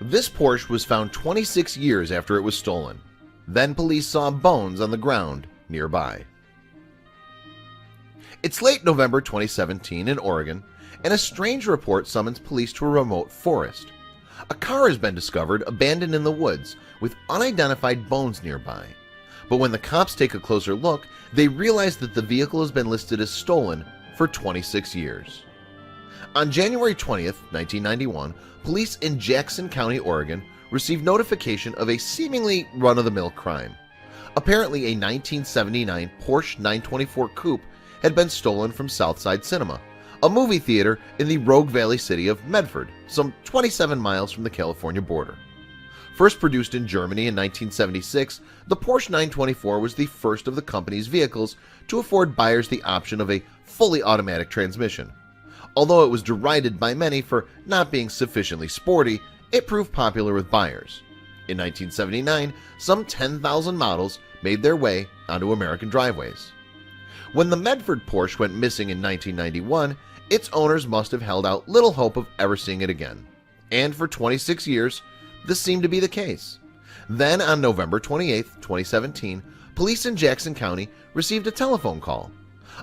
This Porsche was found 26 years after it was stolen. Then police saw bones on the ground nearby. It's late November 2017 in Oregon, and a strange report summons police to a remote forest. A car has been discovered abandoned in the woods with unidentified bones nearby. But when the cops take a closer look, they realize that the vehicle has been listed as stolen for 26 years. On January 20th, 1991, police in Jackson County, Oregon, received notification of a seemingly run-of-the-mill crime. Apparently, a 1979 Porsche 924 coupe had been stolen from Southside Cinema, a movie theater in the Rogue Valley city of Medford, some 27 miles from the California border. First produced in Germany in 1976, the Porsche 924 was the first of the company's vehicles to afford buyers the option of a fully automatic transmission. Although it was derided by many for not being sufficiently sporty, it proved popular with buyers. In 1979, some 10,000 models made their way onto American driveways. When the Medford Porsche went missing in 1991, its owners must have held out little hope of ever seeing it again. And for 26 years, this seemed to be the case. Then on November 28, 2017, police in Jackson County received a telephone call.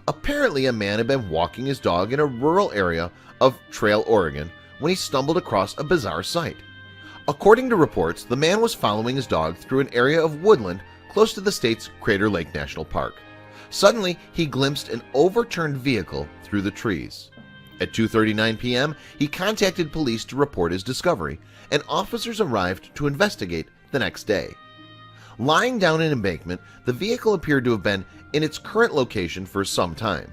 Apparently, a man had been walking his dog in a rural area of Trail, Oregon, when he stumbled across a bizarre sight. According to reports, the man was following his dog through an area of woodland close to the state's Crater Lake National Park. Suddenly, he glimpsed an overturned vehicle through the trees. At 2:39 p.m., he contacted police to report his discovery, and officers arrived to investigate the next day. Lying down an embankment, the vehicle appeared to have been in its current location for some time.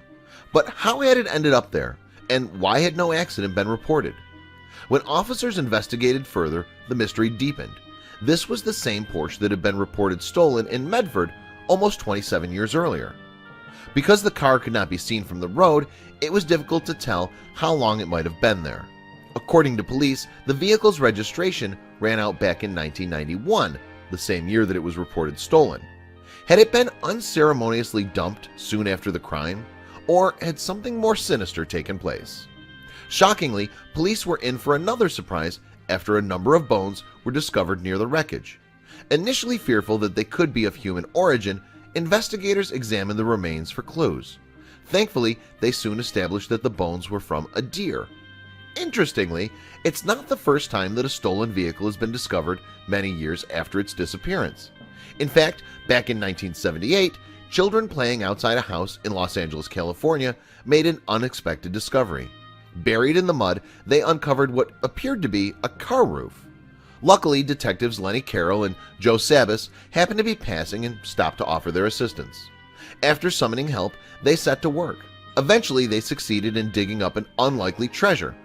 But how had it ended up there, and why had no accident been reported? When officers investigated further, the mystery deepened. This was the same Porsche that had been reported stolen in Medford almost 27 years earlier. Because the car could not be seen from the road, it was difficult to tell how long it might have been there. According to police, the vehicle's registration ran out back in 1991, the same year that it was reported stolen. Had it been unceremoniously dumped soon after the crime, or had something more sinister taken place? Shockingly, police were in for another surprise after a number of bones were discovered near the wreckage. Initially fearful that they could be of human origin, investigators examined the remains for clues. Thankfully, they soon established that the bones were from a deer. Interestingly, it's not the first time that a stolen vehicle has been discovered many years after its disappearance. In fact, back in 1978, children playing outside a house in Los Angeles, California, made an unexpected discovery. Buried in the mud, they uncovered what appeared to be a car roof. Luckily, detectives Lenny Carroll and Joe Sabas happened to be passing and stopped to offer their assistance. After summoning help, they set to work. Eventually, they succeeded in digging up an unlikely treasure.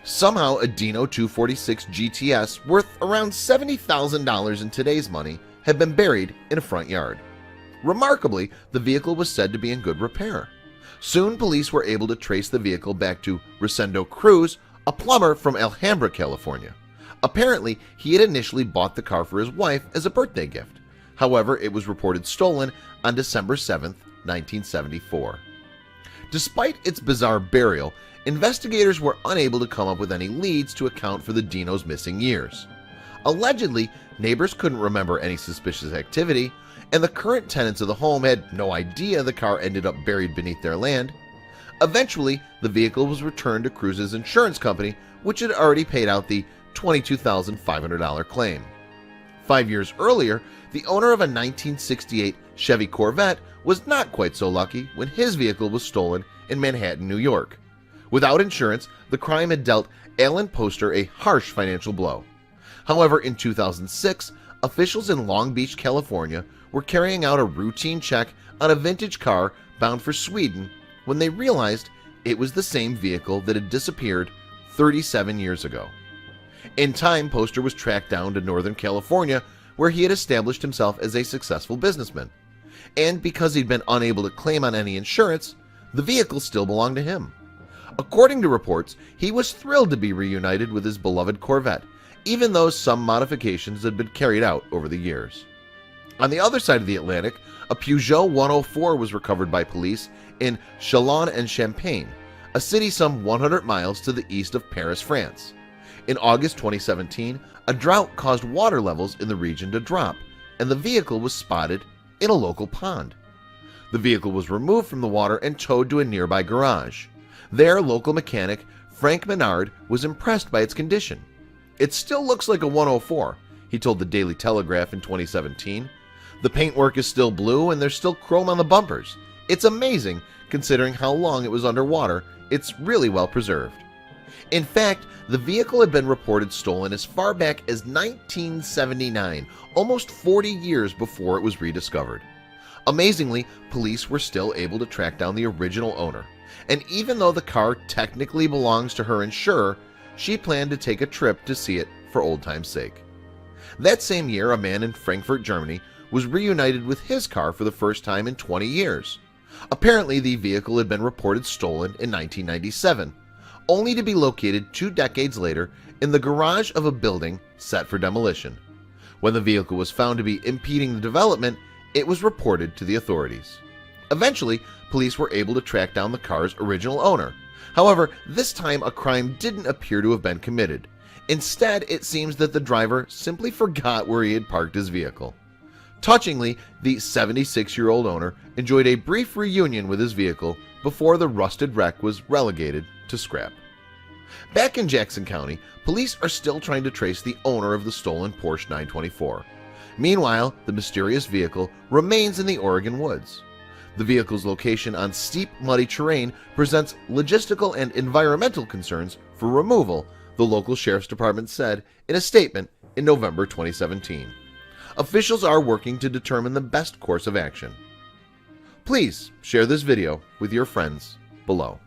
Somehow, a Dino 246 GTS worth around $70,000 in today's money had been buried in a front yard. Remarkably, the vehicle was said to be in good repair. Soon, police were able to trace the vehicle back to Rosendo Cruz, a plumber from Alhambra, California. Apparently, he had initially bought the car for his wife as a birthday gift. However, it was reported stolen on December 7, 1974. Despite its bizarre burial, investigators were unable to come up with any leads to account for the Dino's missing years. Allegedly, neighbors couldn't remember any suspicious activity, and the current tenants of the home had no idea the car ended up buried beneath their land. Eventually, the vehicle was returned to Cruz's insurance company, which had already paid out the $22,500 claim. 5 years earlier, the owner of a 1968 Chevy Corvette was not quite so lucky when his vehicle was stolen in Manhattan, New York. Without insurance, the crime had dealt Alan Poster a harsh financial blow. However, in 2006, officials in Long Beach, California were carrying out a routine check on a vintage car bound for Sweden when they realized it was the same vehicle that had disappeared 37 years ago. In time, Poster was tracked down to Northern California, where he had established himself as a successful businessman. And because he'd been unable to claim on any insurance, the vehicle still belonged to him. According to reports, he was thrilled to be reunited with his beloved Corvette, even though some modifications had been carried out over the years. On the other side of the Atlantic, a Peugeot 104 was recovered by police in Châlons-en-Champagne, a city some 100 miles to the east of Paris, France. In August 2017, a drought caused water levels in the region to drop, and the vehicle was spotted in a local pond. The vehicle was removed from the water and towed to a nearby garage. There, local mechanic Frank Menard was impressed by its condition. "It still looks like a 104, he told the Daily Telegraph in 2017. "The paintwork is still blue and there's still chrome on the bumpers. It's amazing considering how long it was underwater. It's really well preserved." In fact, the vehicle had been reported stolen as far back as 1979, almost 40 years before it was rediscovered. Amazingly, police were still able to track down the original owner, and even though the car technically belongs to her insurer, she planned to take a trip to see it for old time's sake. That same year, a man in Frankfurt, Germany, was reunited with his car for the first time in 20 years. Apparently, the vehicle had been reported stolen in 1997, only to be located 2 decades later in the garage of a building set for demolition. When the vehicle was found to be impeding the development, it was reported to the authorities. Eventually, police were able to track down the car's original owner. However, this time a crime didn't appear to have been committed. Instead, it seems that the driver simply forgot where he had parked his vehicle. Touchingly, the 76-year-old owner enjoyed a brief reunion with his vehicle before the rusted wreck was relegated to scrap. Back in Jackson County, police are still trying to trace the owner of the stolen Porsche 924. Meanwhile, the mysterious vehicle remains in the Oregon woods. The vehicle's location on steep, muddy terrain presents logistical and environmental concerns for removal, the local sheriff's department said in a statement in November 2017. Officials are working to determine the best course of action. Please share this video with your friends below.